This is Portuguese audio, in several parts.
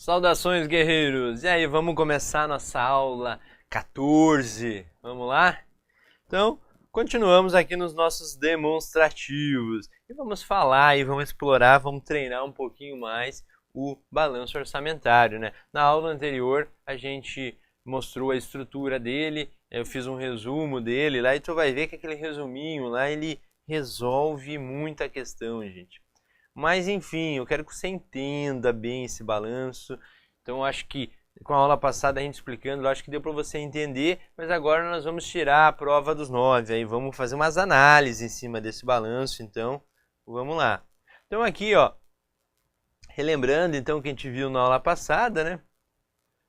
Saudações, guerreiros! E aí, vamos começar a nossa aula 14. Vamos lá? Então, continuamos aqui nos nossos demonstrativos. E vamos falar e vamos explorar, vamos treinar um pouquinho mais o balanço orçamentário, né? Na aula anterior, a gente mostrou a estrutura dele, eu fiz um resumo dele lá, e tu vai ver que aquele resuminho lá, ele resolve muita questão, gente. Mas enfim, eu quero que você entenda bem esse balanço. Então eu acho que com a aula passada a gente explicando, eu acho que deu para você entender, mas agora nós vamos tirar a prova dos 9, aí vamos fazer umas análises em cima desse balanço, então vamos lá. Então aqui, ó, relembrando então o que a gente viu na aula passada, né?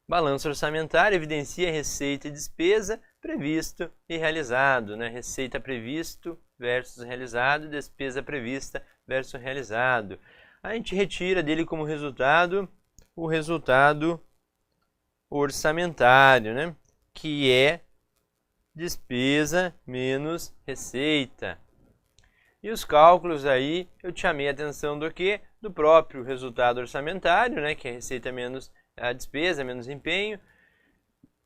Balanço orçamentário evidencia receita e despesa previsto e realizado, né? Receita previsto versus realizado, despesa prevista versus realizado. A gente retira dele como resultado o resultado orçamentário, né? Que é despesa menos receita. E os cálculos aí eu te chamei a atenção do que? Do próprio resultado orçamentário, né? Que é receita menos a despesa, menos empenho.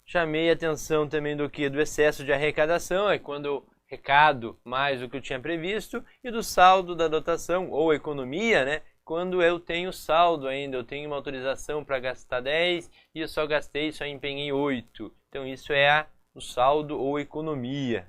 Chamei a atenção também do que? Do excesso de arrecadação, é quando eu arrecado mais do que eu tinha previsto, e do saldo da dotação, ou economia, né? Quando eu tenho saldo ainda, eu tenho uma autorização para gastar 10 e eu só gastei, só empenhei 8. Então isso é o saldo ou economia.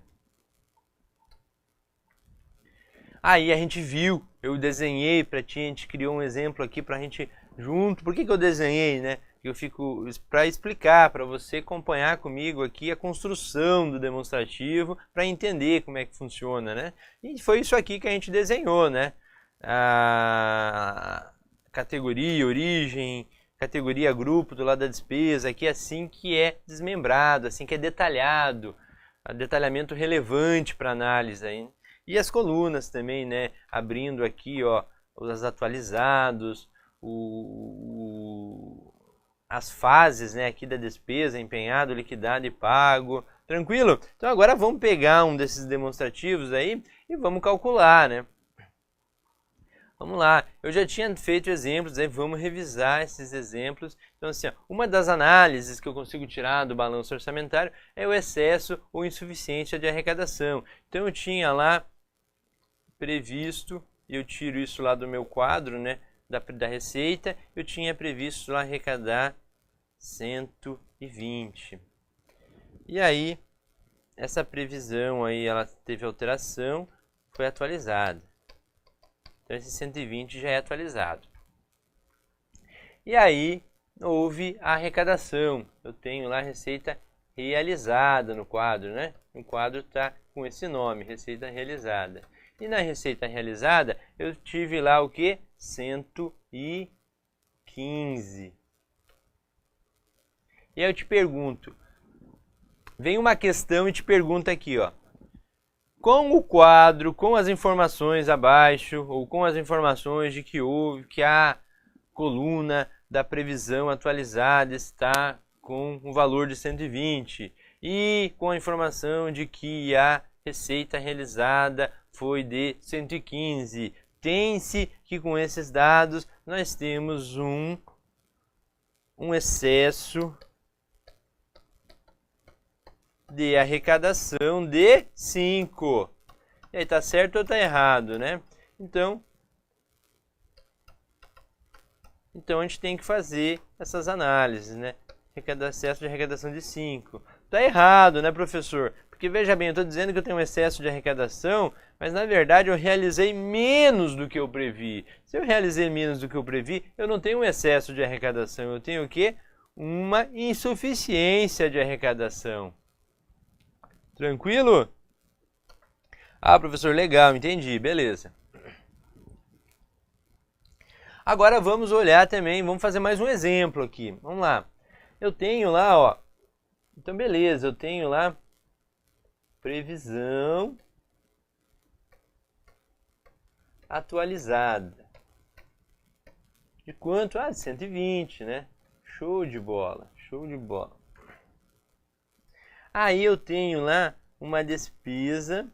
Aí a gente viu, eu desenhei para ti, a gente criou um exemplo aqui para a gente junto. Por que eu desenhei, né? Eu fico para explicar, para você acompanhar comigo aqui a construção do demonstrativo, para entender como é que funciona, né? E foi isso aqui que a gente desenhou, né? A categoria, origem, categoria, grupo do lado da despesa, aqui assim que é desmembrado, assim que é detalhado, detalhamento relevante para análise aí. E as colunas também, né? Abrindo aqui, ó, os atualizados, as fases, né, aqui da despesa, empenhado, liquidado e pago. Tranquilo? Então agora vamos pegar um desses demonstrativos aí e vamos calcular, né? Vamos lá, eu já tinha feito exemplos, aí vamos revisar esses exemplos. Então assim, ó, uma das análises que eu consigo tirar do balanço orçamentário é o excesso ou insuficiência de arrecadação. Então eu tinha lá previsto, e eu tiro isso lá do meu quadro, né, da receita, eu tinha previsto lá arrecadar 120. E aí, essa previsão aí, ela teve alteração, foi atualizada. Então esse 120 já é atualizado. E aí, houve a arrecadação. Eu tenho lá a receita realizada no quadro, né? O quadro está com esse nome, receita realizada. E na receita realizada, eu tive lá o que? 115. E aí eu te pergunto, vem uma questão e te pergunta aqui, ó. Com o quadro, com as informações abaixo, ou com as informações de que a coluna da previsão atualizada está com um valor de 120, e com a informação de que a receita realizada foi de 115. Tem-se que com esses dados nós temos um excesso de arrecadação de 5. E aí, tá certo ou tá errado, né? Então a gente tem que fazer essas análises, né? Excesso de arrecadação de 5. Tá errado, né, professor? Porque veja bem, eu estou dizendo que eu tenho um excesso de arrecadação, mas na verdade eu realizei menos do que eu previ. Se eu realizei menos do que eu previ, eu não tenho um excesso de arrecadação, eu tenho o quê? Uma insuficiência de arrecadação. Tranquilo? Ah, professor, legal, entendi, beleza. Agora vamos olhar também, vamos fazer mais um exemplo aqui. Vamos lá. Eu tenho lá, ó. Então, beleza, eu tenho lá previsão atualizada. De quanto? Ah, 120, né? Show de bola, show de bola. Aí eu tenho lá uma despesa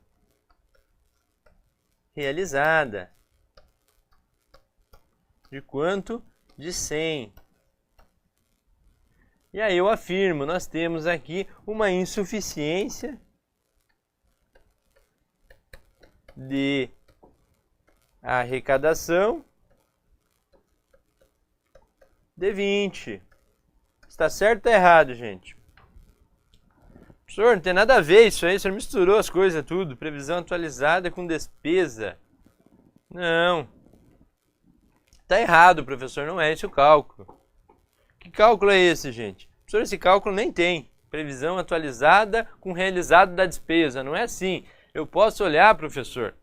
realizada. De quanto? De 100. E aí eu afirmo, nós temos aqui uma insuficiência de arrecadação de 20. Está certo ou errado, gente? Professor, não tem nada a ver isso aí, o senhor misturou as coisas tudo. Previsão atualizada com despesa. Não. Está errado, professor, não é esse o cálculo. Que cálculo é esse, gente? Professor, esse cálculo nem tem. Previsão atualizada com realizado da despesa. Não é assim. Eu posso olhar, professor,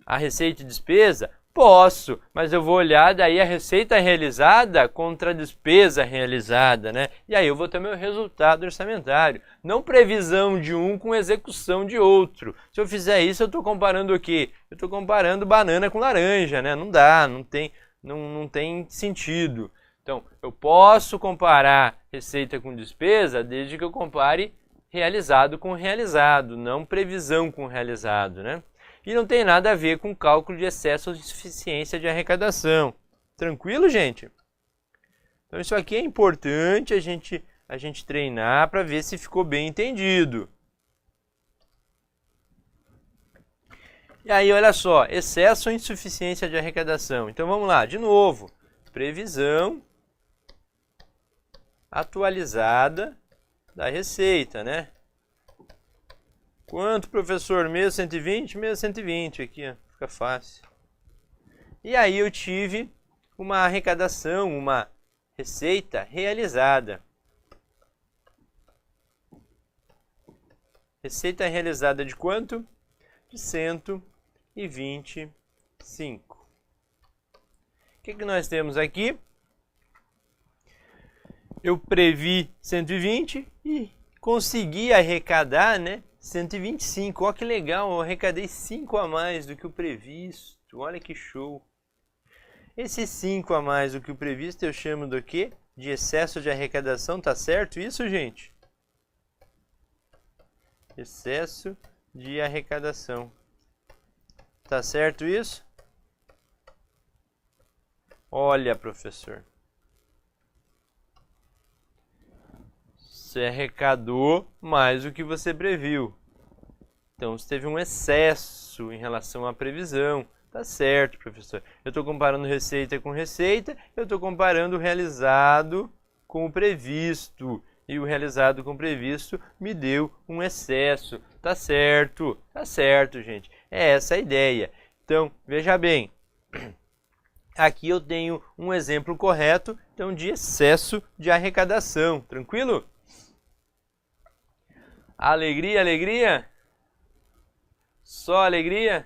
a receita e despesa? Posso, mas eu vou olhar daí a receita realizada contra a despesa realizada, né? E aí eu vou ter meu resultado orçamentário. Não previsão de um com execução de outro. Se eu fizer isso, eu estou comparando o quê? Eu estou comparando banana com laranja, né? Não dá, não tem sentido. Então, eu posso comparar receita com despesa desde que eu compare realizado com realizado, não previsão com realizado, né? E não tem nada a ver com cálculo de excesso ou insuficiência de arrecadação. Tranquilo, gente? Então, isso aqui é importante a gente treinar para ver se ficou bem entendido. E aí, olha só, excesso ou insuficiência de arrecadação. Então, vamos lá, de novo. Previsão atualizada da receita, né? Quanto, professor? Mês 120? Mês 120 aqui, ó. Fica fácil. E aí eu tive uma arrecadação, uma receita realizada. Receita realizada de quanto? De 125. O que nós temos aqui? Eu previ 120 e consegui arrecadar, né, 125. Olha que legal, eu arrecadei 5 a mais do que o previsto. Olha que show. Esse 5 a mais do que o previsto eu chamo do quê? De excesso de arrecadação, tá certo isso, gente? Excesso de arrecadação. Tá certo isso? Olha, professor. Você arrecadou mais do que você previu. Então, você teve um excesso em relação à previsão. Tá certo, professor. Eu estou comparando receita com receita, eu estou comparando o realizado com o previsto. E o realizado com o previsto me deu um excesso. Tá certo, gente. É essa a ideia. Então, veja bem. Aqui eu tenho um exemplo correto, então, de excesso de arrecadação. Tranquilo? Alegria, alegria? Só alegria?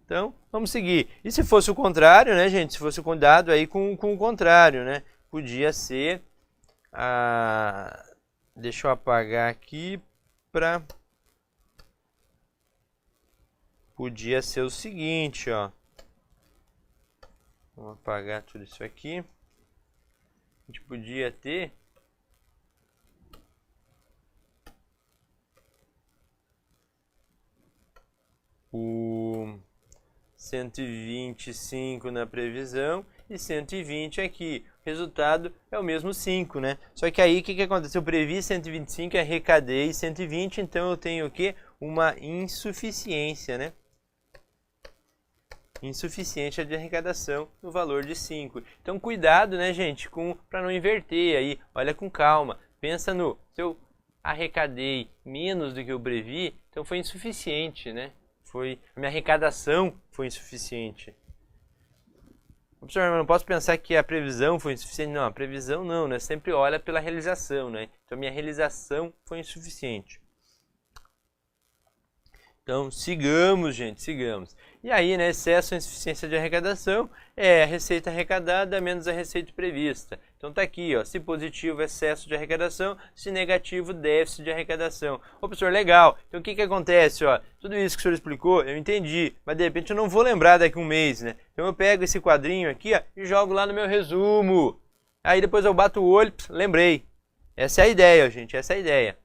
Então, vamos seguir. E se fosse o contrário, né, gente? Se fosse cuidado aí com o contrário, né? Podia ser... Deixa eu apagar aqui para... Podia ser o seguinte, ó. Vamos apagar tudo isso aqui. A gente podia ter... o 125 na previsão e 120 aqui. O resultado é o mesmo 5, né? Só que aí o que aconteceu? Eu previ 125 e arrecadei 120, então eu tenho o quê? Uma insuficiência, né? Insuficiência de arrecadação no valor de 5. Então cuidado, né, gente, para não inverter aí. Olha com calma. Pensa no, se eu arrecadei menos do que eu previ, então foi insuficiente, né? A minha arrecadação foi insuficiente. Professor, eu não posso pensar que a previsão foi insuficiente. Não, a previsão não, né? Sempre olha pela realização, né? Então, a minha realização foi insuficiente. Então, sigamos, gente, sigamos. E aí, né, excesso ou insuficiência de arrecadação é a receita arrecadada menos a receita prevista. Então tá aqui, ó, se positivo, excesso de arrecadação, se negativo, déficit de arrecadação. Ô, professor, legal. Então o que acontece, ó? Tudo isso que o senhor explicou, eu entendi, mas de repente eu não vou lembrar daqui a um mês, né? Então eu pego esse quadrinho aqui, ó, e jogo lá no meu resumo. Aí depois eu bato o olho, lembrei. Essa é a ideia, gente, essa é a ideia.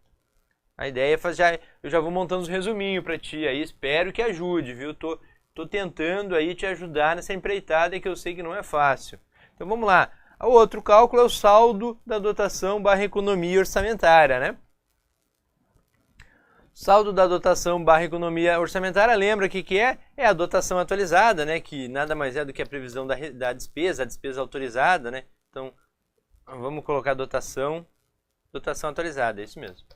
A ideia é fazer, eu já vou montando os resuminhos para ti aí, espero que ajude, viu? Tô tentando aí te ajudar nessa empreitada que eu sei que não é fácil. Então vamos lá. O outro cálculo é o saldo da dotação barra economia orçamentária, né? Saldo da dotação barra economia orçamentária, lembra que é? É a dotação atualizada, né? Que nada mais é do que a previsão da despesa, a despesa autorizada, né? Então, vamos colocar dotação atualizada, é isso mesmo.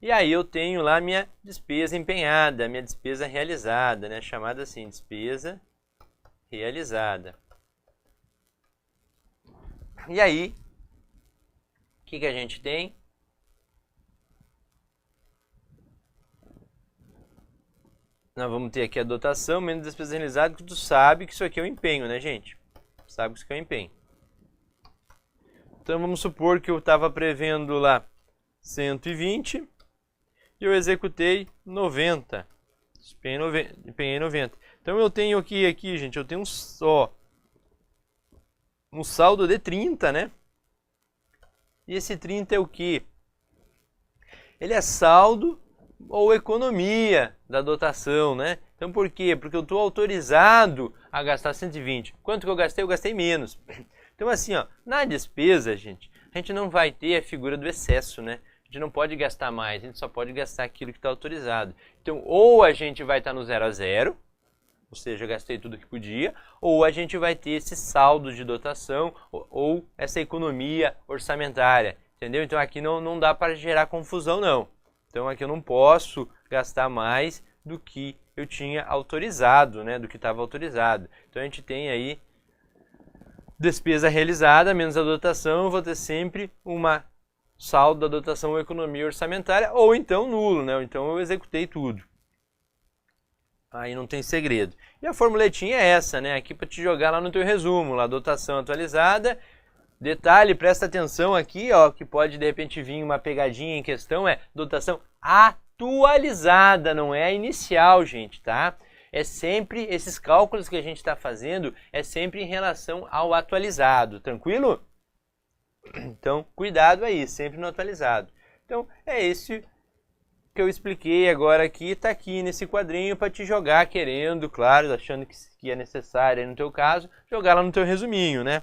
E aí eu tenho lá minha despesa empenhada, minha despesa realizada, né? Chamada assim, despesa realizada. E aí, o que a gente tem? Nós vamos ter aqui a dotação menos despesa realizada, que tu sabe que isso aqui é o empenho, né, gente? Sabe que isso aqui é o empenho. Então, vamos supor que eu estava prevendo lá 120 e eu executei 90. Empenhei 90. Então, eu tenho aqui, gente, eu tenho um saldo de 30, né? E esse 30 é o quê? Ele é saldo ou economia da dotação, né? Então, por quê? Porque eu estou autorizado a gastar 120. Quanto que eu gastei? Eu gastei menos. Então, assim, ó, na despesa, gente, a gente não vai ter a figura do excesso, né? A gente não pode gastar mais, a gente só pode gastar aquilo que está autorizado. Então, ou a gente vai estar no 0 a 0, ou seja, eu gastei tudo que podia, ou a gente vai ter esse saldo de dotação ou essa economia orçamentária, entendeu? Então, aqui não dá para gerar confusão, não. Então, aqui eu não posso gastar mais do que eu tinha autorizado, né? Do que estava autorizado. Então, a gente tem aí despesa realizada menos a dotação, eu vou ter sempre uma saldo da dotação ou economia orçamentária, ou então nulo, né? Ou então eu executei tudo. Aí não tem segredo. E a formuletinha é essa, né? Aqui para te jogar lá no teu resumo, lá dotação atualizada. Detalhe, presta atenção aqui, ó, que pode de repente vir uma pegadinha em questão, é dotação atualizada, não é a inicial, gente, tá? É sempre, esses cálculos que a gente está fazendo, é sempre em relação ao atualizado, tranquilo? Então, cuidado aí, sempre no atualizado. Então, é esse que eu expliquei agora aqui, está aqui nesse quadrinho para te jogar querendo, claro, achando que é necessário, aí no teu caso, jogar lá no teu resuminho, né?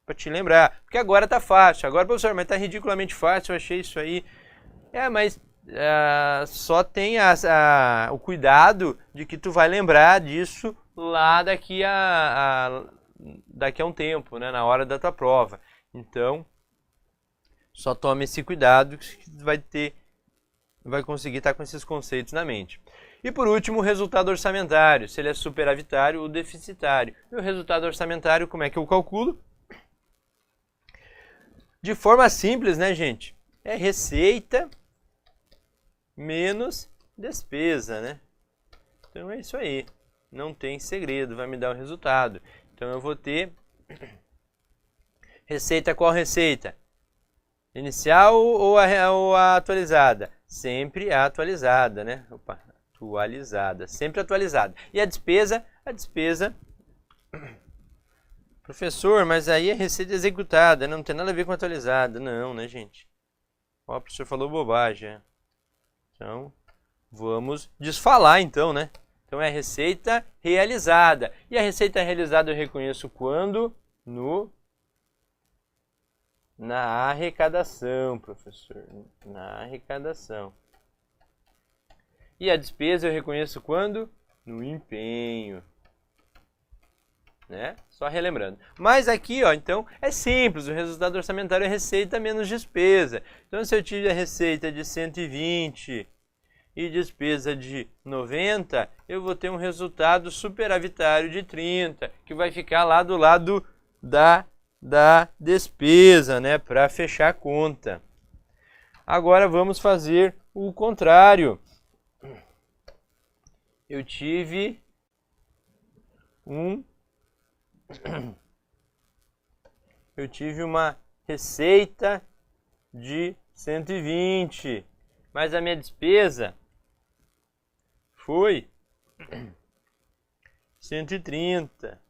Para te lembrar, porque agora tá fácil. Agora, professor, mas tá ridiculamente fácil, eu achei isso aí. Mas só tem o cuidado de que tu vai lembrar disso lá daqui a um tempo, né? Na hora da tua prova. Então, só tome esse cuidado que vai conseguir estar com esses conceitos na mente. E por último, o resultado orçamentário, se ele é superavitário ou deficitário. E o resultado orçamentário, como é que eu calculo? De forma simples, né, gente? É receita menos despesa, né? Então é isso aí. Não tem segredo, vai me dar o resultado. Então eu vou ter receita, qual receita? Inicial ou a atualizada? Sempre a atualizada, né? Opa, atualizada, sempre atualizada. E a despesa? A despesa... Professor, mas aí é receita executada, não tem nada a ver com atualizada. Não, né, gente? Ó, o professor falou bobagem. Então, vamos desfalar então, né? Então é receita realizada. E a receita realizada eu reconheço quando? Na arrecadação, professor. Na arrecadação. E a despesa eu reconheço quando? No empenho. Né? Só relembrando. Mas aqui, ó, então, é simples. O resultado orçamentário é receita menos despesa. Então, se eu tiver a receita de 120 e despesa de 90, eu vou ter um resultado superavitário de 30, que vai ficar lá do lado da despesa, né? Para fechar a conta. Agora, vamos fazer o contrário. Eu tive uma receita de 120, mas a minha despesa foi 130.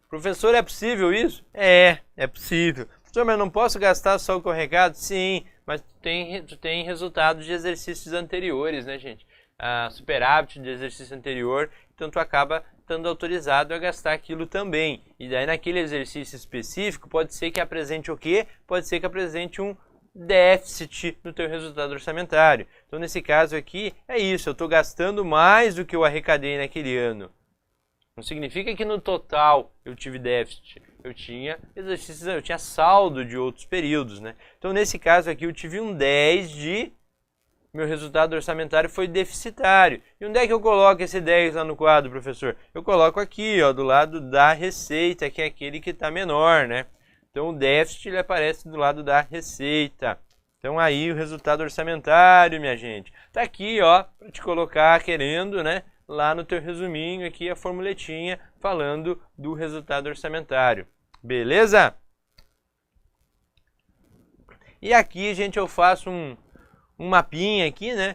Professor, é possível isso? É possível. Professor, mas não posso gastar só o correcado? Sim, mas tu tem resultados de exercícios anteriores, né, gente? Superávit de exercício anterior, então tu acaba estando autorizado a gastar aquilo também. E daí naquele exercício específico pode ser que apresente o quê? Pode ser que apresente um déficit no teu resultado orçamentário. Então nesse caso aqui é isso, eu estou gastando mais do que eu arrecadei naquele ano. Não significa que no total eu tive déficit. Eu tinha exercícios, eu tinha saldo de outros períodos, né? Então nesse caso aqui eu tive um 10 de meu resultado orçamentário foi deficitário. E onde é que eu coloco esse 10 lá no quadro, professor? Eu coloco aqui, ó, do lado da receita, que é aquele que está menor, né? Então o déficit ele aparece do lado da receita. Então aí o resultado orçamentário, minha gente, tá aqui, ó, para te colocar querendo, né? Lá no teu resuminho aqui a formuletinha falando do resultado orçamentário. Beleza? E aqui, gente, eu faço um mapinha aqui, né,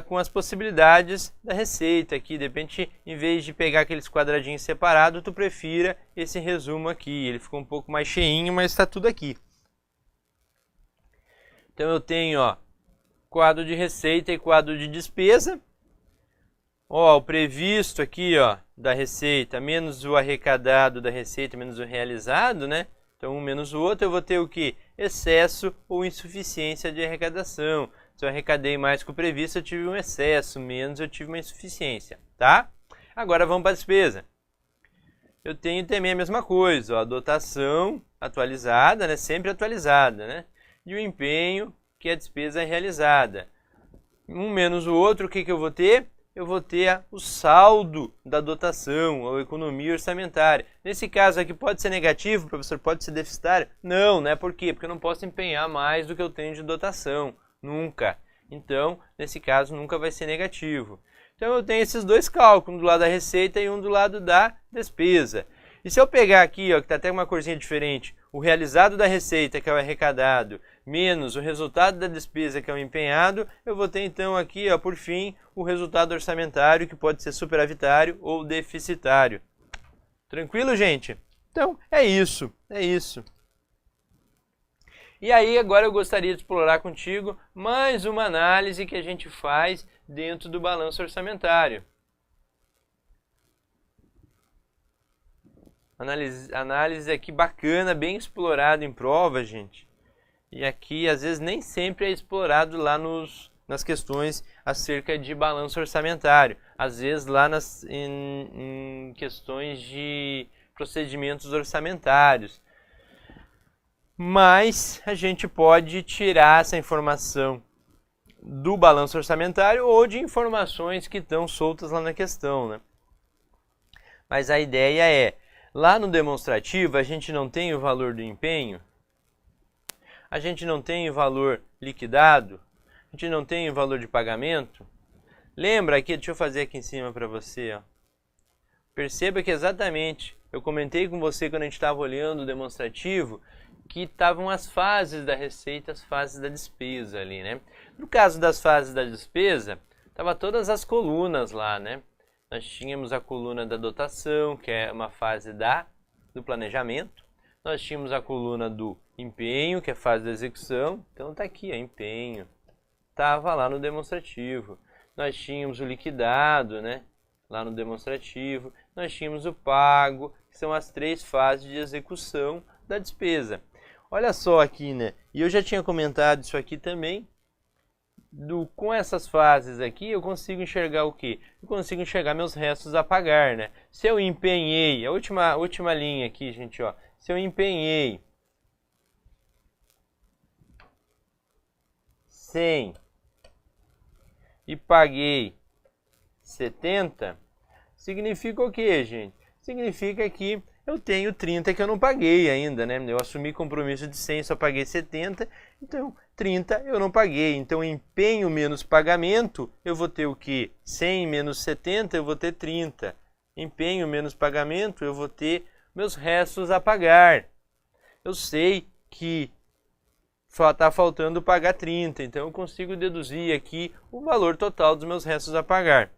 com as possibilidades da receita aqui. De repente, em vez de pegar aqueles quadradinhos separados, tu prefira esse resumo aqui. Ele ficou um pouco mais cheinho, mas está tudo aqui. Então eu tenho, ó, quadro de receita e quadro de despesa. Ó, o previsto aqui, ó, da receita menos o arrecadado da receita menos o realizado, né? Então um menos o outro, eu vou ter o que? Excesso ou insuficiência de arrecadação. Se eu arrecadei mais que o previsto, eu tive um excesso, menos eu tive uma insuficiência, tá? Agora vamos para a despesa. Eu tenho também a mesma coisa, ó, a dotação atualizada, né? Sempre atualizada, né? E o empenho, que é a despesa realizada. Um menos o outro, o que eu vou ter? Eu vou ter o saldo da dotação, ou economia orçamentária. Nesse caso aqui pode ser negativo, professor, pode ser deficitário? Não, né? Por quê? Porque eu não posso empenhar mais do que eu tenho de dotação. Nunca. Então, nesse caso, nunca vai ser negativo. Então, eu tenho esses dois cálculos, um do lado da receita e um do lado da despesa. E se eu pegar aqui, ó, que está até uma corzinha diferente, o realizado da receita, que é o arrecadado, menos o resultado da despesa, que é o empenhado, eu vou ter então aqui, ó, por fim, o resultado orçamentário, que pode ser superavitário ou deficitário. Tranquilo, gente? Então, é isso. É isso. E aí, agora eu gostaria de explorar contigo mais uma análise que a gente faz dentro do balanço orçamentário. Análise aqui bacana, bem explorada em prova, gente. E aqui, às vezes, nem sempre é explorado lá nas questões acerca de balanço orçamentário. Às vezes, lá em questões de procedimentos orçamentários. Mas a gente pode tirar essa informação do balanço orçamentário ou de informações que estão soltas lá na questão, né? Mas a ideia é, lá no demonstrativo a gente não tem o valor do empenho, a gente não tem o valor liquidado, a gente não tem o valor de pagamento. Lembra aqui, deixa eu fazer aqui em cima para você, ó. Perceba que exatamente, eu comentei com você quando a gente estava olhando o demonstrativo, que estavam as fases da receita, as fases da despesa ali, né? No caso das fases da despesa, tava todas as colunas lá, né? Nós tínhamos a coluna da dotação, que é uma fase do planejamento. Nós tínhamos a coluna do empenho, que é a fase da execução. Então tá aqui, ó, empenho. Tava lá no demonstrativo. Nós tínhamos o liquidado, né? Lá no demonstrativo. Nós tínhamos o pago, que são as 3 fases de execução da despesa. Olha só aqui, né? E eu já tinha comentado isso aqui também. Com essas fases aqui, eu consigo enxergar o quê? Eu consigo enxergar meus restos a pagar, né? Se eu empenhei, a última linha aqui, gente, ó. Se eu empenhei 100 e paguei 70, significa o quê, gente? Significa que eu tenho 30 que eu não paguei ainda, né? Eu assumi compromisso de 100, só paguei 70, então 30 eu não paguei. Então, empenho menos pagamento, eu vou ter o quê? 100 menos 70, eu vou ter 30. Empenho menos pagamento, eu vou ter meus restos a pagar. Eu sei que está faltando pagar 30, então eu consigo deduzir aqui o valor total dos meus restos a pagar.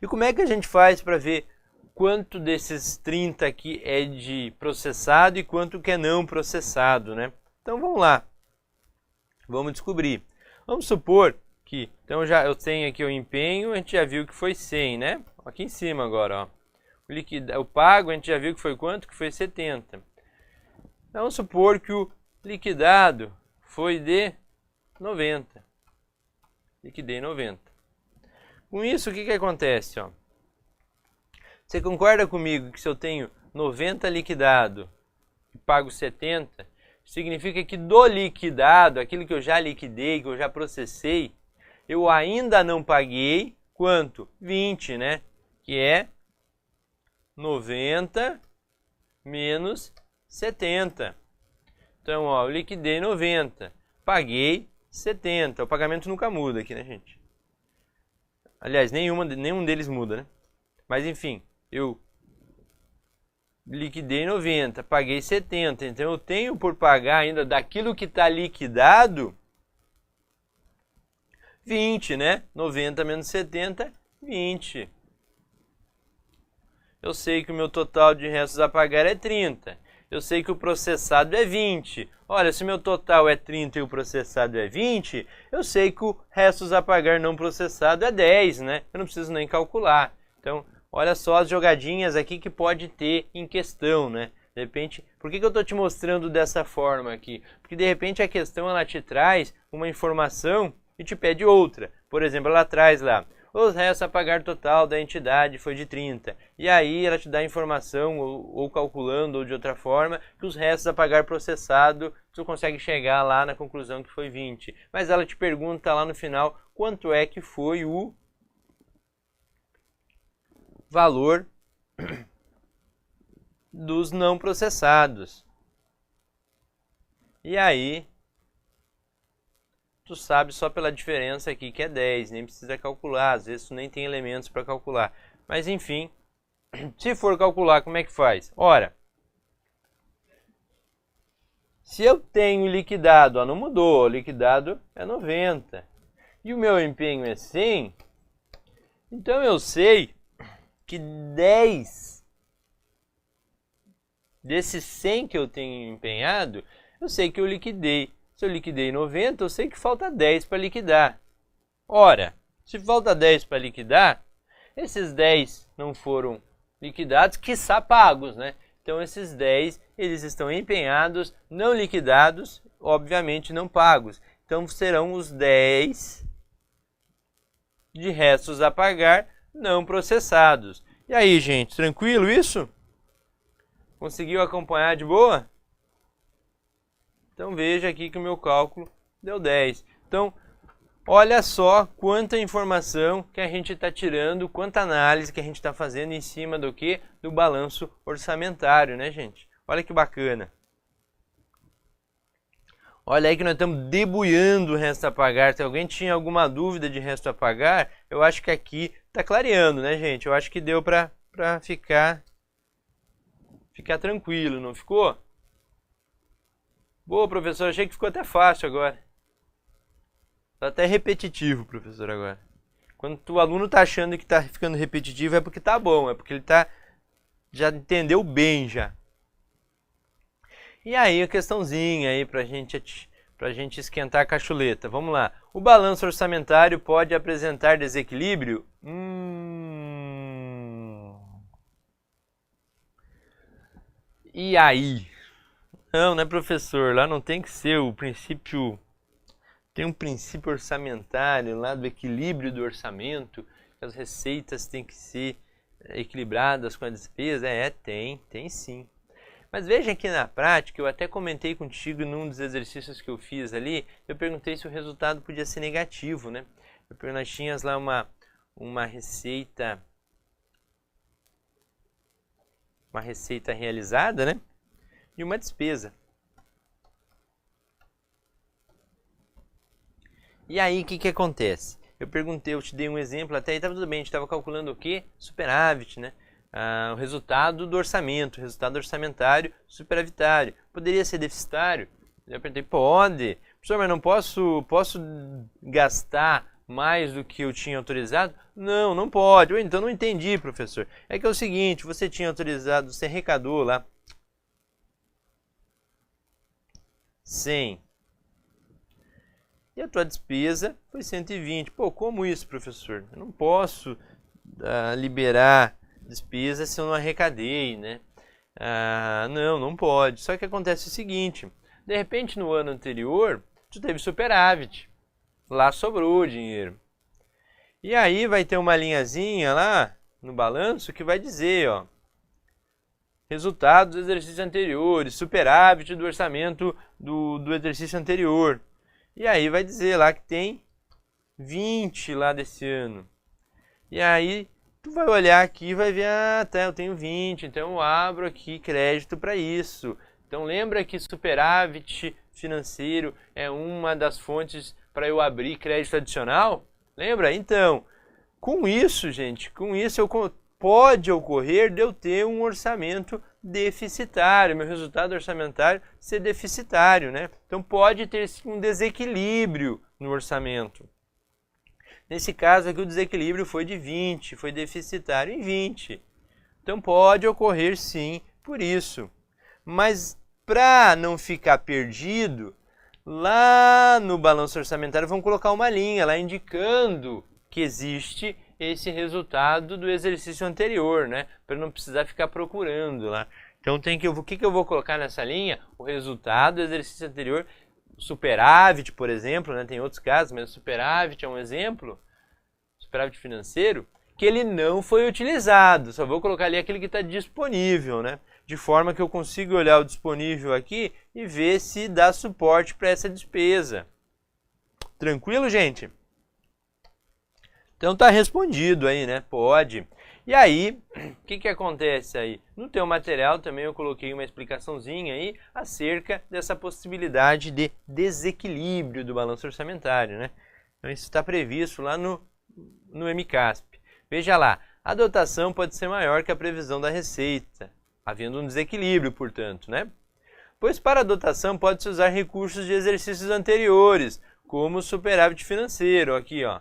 E como é que a gente faz para ver quanto desses 30 aqui é de processado e quanto que é não processado, né? Então vamos lá, vamos descobrir. Vamos supor que, então eu tenho aqui o empenho, a gente já viu que foi 100, né? Aqui em cima agora, ó. O pago a gente já viu que foi quanto? Que foi 70. Vamos supor que o liquidado foi de 90. Liquidei 90. Com isso, o que acontece? Ó? Você concorda comigo que se eu tenho 90 liquidado e pago 70, significa que do liquidado, aquilo que eu já liquidei, que eu já processei, eu ainda não paguei quanto? 20, né? Que é 90 menos 70. Então, ó, eu liquidei 90, paguei 70. O pagamento nunca muda aqui, né, gente? Aliás, nenhum deles muda, né? Mas, enfim, eu liquidei 90, paguei 70. Então, eu tenho por pagar ainda daquilo que está liquidado 20, né? 90 menos 70, 20. Eu sei que o meu total de restos a pagar é 30. Eu sei que o processado é 20. Olha, se o meu total é 30 e o processado é 20, eu sei que o restos a pagar não processado é 10, né? Eu não preciso nem calcular. Então, olha só as jogadinhas aqui que pode ter em questão, né? De repente, por que eu estou te mostrando dessa forma aqui? Porque de repente a questão ela te traz uma informação e te pede outra. Por exemplo, ela traz lá, os restos a pagar total da entidade foi de 30. E aí ela te dá a informação, ou calculando, ou de outra forma, que os restos a pagar processado, tu consegue chegar lá na conclusão que foi 20. Mas ela te pergunta lá no final, quanto é que foi o valor dos não processados. E aí, tu sabe só pela diferença aqui que é 10, nem precisa calcular, às vezes tu nem tem elementos para calcular. Mas enfim, se for calcular, como é que faz? Ora, se eu tenho liquidado, ó, não mudou, o liquidado é 90, e o meu empenho é 100, então eu sei que 10 desses 100 que eu tenho empenhado, eu sei que eu liquidei. Se eu liquidei 90, eu sei que falta 10 para liquidar. Ora, se falta 10 para liquidar, esses 10 não foram liquidados, quiçá pagos, né? Então esses 10, eles estão empenhados, não liquidados, obviamente não pagos. Então serão os 10 de restos a pagar não processados. E aí, gente, tranquilo isso? Conseguiu acompanhar de boa? Então veja aqui que o meu cálculo deu 10. Então, olha só quanta informação que a gente está tirando, quanta análise que a gente está fazendo em cima do que? Do balanço orçamentário, né, gente? Olha que bacana. Olha aí que nós estamos debulhando o resto a pagar. Se alguém tinha alguma dúvida de resto a pagar, eu acho que aqui está clareando, né, gente? Eu acho que deu para ficar tranquilo, não ficou? Boa, professor, achei que ficou até fácil agora. Tá até repetitivo, professor, agora. Quando o aluno tá achando que tá ficando repetitivo é porque tá bom, é porque ele já entendeu bem já. E aí, a questãozinha aí pra gente esquentar a cachuleta. Vamos lá. O balanço orçamentário pode apresentar desequilíbrio? E aí? Não, né, professor? Lá não tem que ser o princípio... Tem um princípio orçamentário lá do equilíbrio do orçamento, que as receitas têm que ser equilibradas com a despesa. Tem sim. Mas veja que na prática, eu até comentei contigo num dos exercícios que eu fiz ali, eu perguntei se o resultado podia ser negativo, né? Nós tínhamos lá uma receita realizada, né? E uma despesa. E aí, o que acontece? Eu te dei um exemplo, até aí estava tudo bem, a gente estava calculando o quê? Superávit, né? O resultado do orçamento, o resultado orçamentário superavitário. Poderia ser deficitário? Eu perguntei, pode. Professor, mas não posso gastar mais do que eu tinha autorizado? Não, não pode. Então não entendi, professor. É que é o seguinte, você tinha autorizado, você arrecadou lá 100. E a tua despesa foi 120. Pô, como isso, professor? Eu não posso liberar despesa se eu não arrecadei, né? Não pode. Só que acontece o seguinte, de repente no ano anterior, tu teve superávit, lá sobrou dinheiro. E aí vai ter uma linhazinha lá no balanço que vai dizer, ó, resultados dos exercícios anteriores, superávit do orçamento do exercício anterior. E aí vai dizer lá que tem 20 lá desse ano. E aí tu vai olhar aqui e vai ver, tá, eu tenho 20, então eu abro aqui crédito para isso. Então lembra que superávit financeiro é uma das fontes para eu abrir crédito adicional? Lembra? Então, com isso, gente, pode ocorrer de eu ter um orçamento deficitário, meu resultado orçamentário ser deficitário, né? Então pode ter um desequilíbrio no orçamento. Nesse caso aqui o desequilíbrio foi de 20, foi deficitário em 20. Então pode ocorrer sim por isso. Mas para não ficar perdido, lá no balanço orçamentário vamos colocar uma linha lá indicando que existe esse resultado do exercício anterior, né? Para não precisar ficar procurando lá. Então o que eu vou colocar nessa linha? O resultado do exercício anterior, superávit, por exemplo, né? Tem outros casos, mas superávit é um exemplo, superávit financeiro, que ele não foi utilizado. Só vou colocar ali aquele que está disponível, né? De forma que eu consiga olhar o disponível aqui e ver se dá suporte para essa despesa. Tranquilo, gente? Então tá respondido aí, né? Pode. E aí, o que acontece aí? No teu material também eu coloquei uma explicaçãozinha aí acerca dessa possibilidade de desequilíbrio do balanço orçamentário, né? Então isso está previsto lá no MCASP. Veja lá, a dotação pode ser maior que a previsão da receita, havendo um desequilíbrio, portanto, né? Pois para a dotação pode-se usar recursos de exercícios anteriores, como o superávit financeiro, aqui, ó.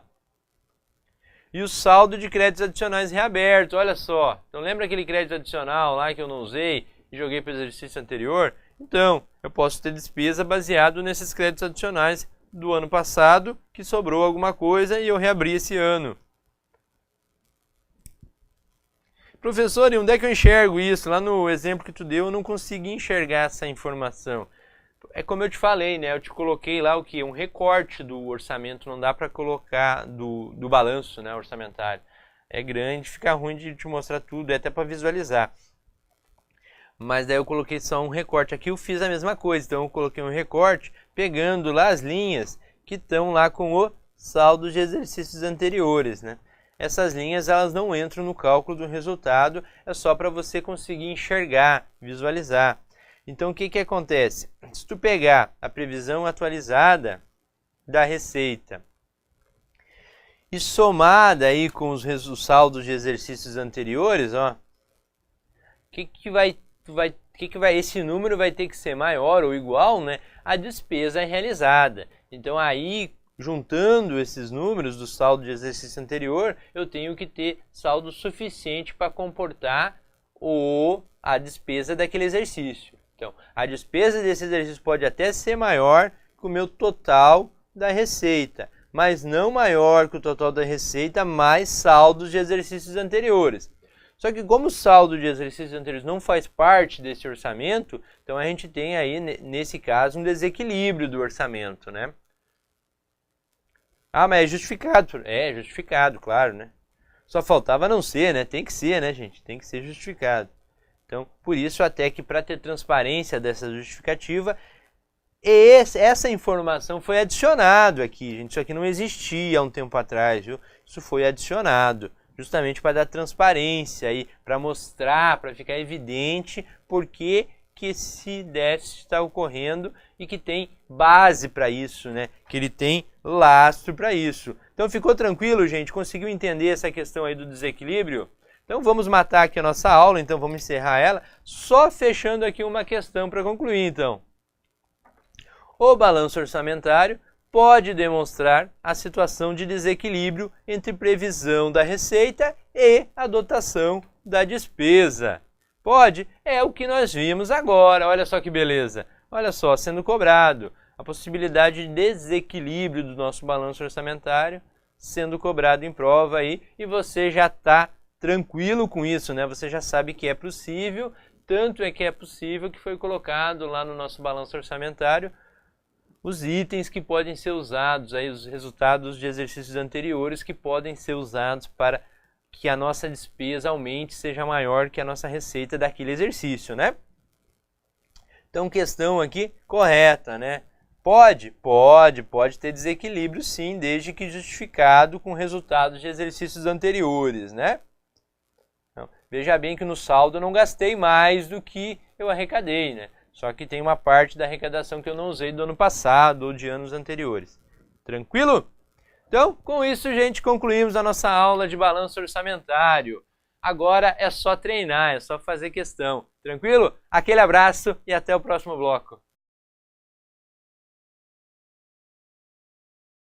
E o saldo de créditos adicionais reaberto, olha só. Então lembra aquele crédito adicional lá que eu não usei e joguei para o exercício anterior? Então, eu posso ter despesa baseado nesses créditos adicionais do ano passado, que sobrou alguma coisa e eu reabri esse ano. Professor, e onde é que eu enxergo isso? Lá no exemplo que tu deu, eu não consegui enxergar essa informação. É como eu te falei, né? Eu te coloquei lá o que? Um recorte do orçamento, não dá para colocar do balanço, né, orçamentário. É grande, fica ruim de te mostrar tudo, é até para visualizar. Mas daí eu coloquei só um recorte. Aqui eu fiz a mesma coisa, então eu coloquei um recorte pegando lá as linhas que estão lá com o saldo de exercícios anteriores, né? Essas linhas elas não entram no cálculo do resultado, é só para você conseguir enxergar, visualizar. Então o que acontece? Se tu pegar a previsão atualizada da receita e somada aí com os saldos de exercícios anteriores, ó, esse número vai ter que ser maior ou igual, né, à despesa realizada. Então aí, juntando esses números do saldo de exercício anterior, eu tenho que ter saldo suficiente para comportar a despesa daquele exercício. Então, a despesa desse exercício pode até ser maior que o meu total da receita, mas não maior que o total da receita mais saldos de exercícios anteriores. Só que como o saldo de exercícios anteriores não faz parte desse orçamento, então a gente tem aí, nesse caso, um desequilíbrio do orçamento, né? Ah, mas é justificado. É justificado, claro, né? Só faltava não ser, né? Tem que ser, né, gente? Tem que ser justificado. Então, por isso até que para ter transparência dessa justificativa, essa informação foi adicionado aqui, gente. Isso aqui não existia há um tempo atrás, viu? Isso foi adicionado, justamente para dar transparência aí, para mostrar, para ficar evidente por que esse déficit está ocorrendo e que tem base para isso, né? Que ele tem lastro para isso. Então ficou tranquilo, gente? Conseguiu entender essa questão aí do desequilíbrio? Então vamos matar aqui a nossa aula, então vamos encerrar ela, só fechando aqui uma questão para concluir, então. O balanço orçamentário pode demonstrar a situação de desequilíbrio entre previsão da receita e a dotação da despesa. Pode? É o que nós vimos agora, olha só que beleza. Olha só, sendo cobrado a possibilidade de desequilíbrio do nosso balanço orçamentário, sendo cobrado em prova aí, e você já está tranquilo com isso, né? Você já sabe que é possível, tanto é que é possível que foi colocado lá no nosso balanço orçamentário os itens que podem ser usados, aí, os resultados de exercícios anteriores que podem ser usados para que a nossa despesa aumente, seja maior que a nossa receita daquele exercício, né? Então, questão aqui correta, né? Pode ter desequilíbrio sim, desde que justificado com resultados de exercícios anteriores, né? Então, veja bem que no saldo eu não gastei mais do que eu arrecadei, né? Só que tem uma parte da arrecadação que eu não usei do ano passado ou de anos anteriores. Tranquilo? Então, com isso, gente, concluímos a nossa aula de balanço orçamentário. Agora é só treinar, é só fazer questão. Tranquilo? Aquele abraço e até o próximo bloco.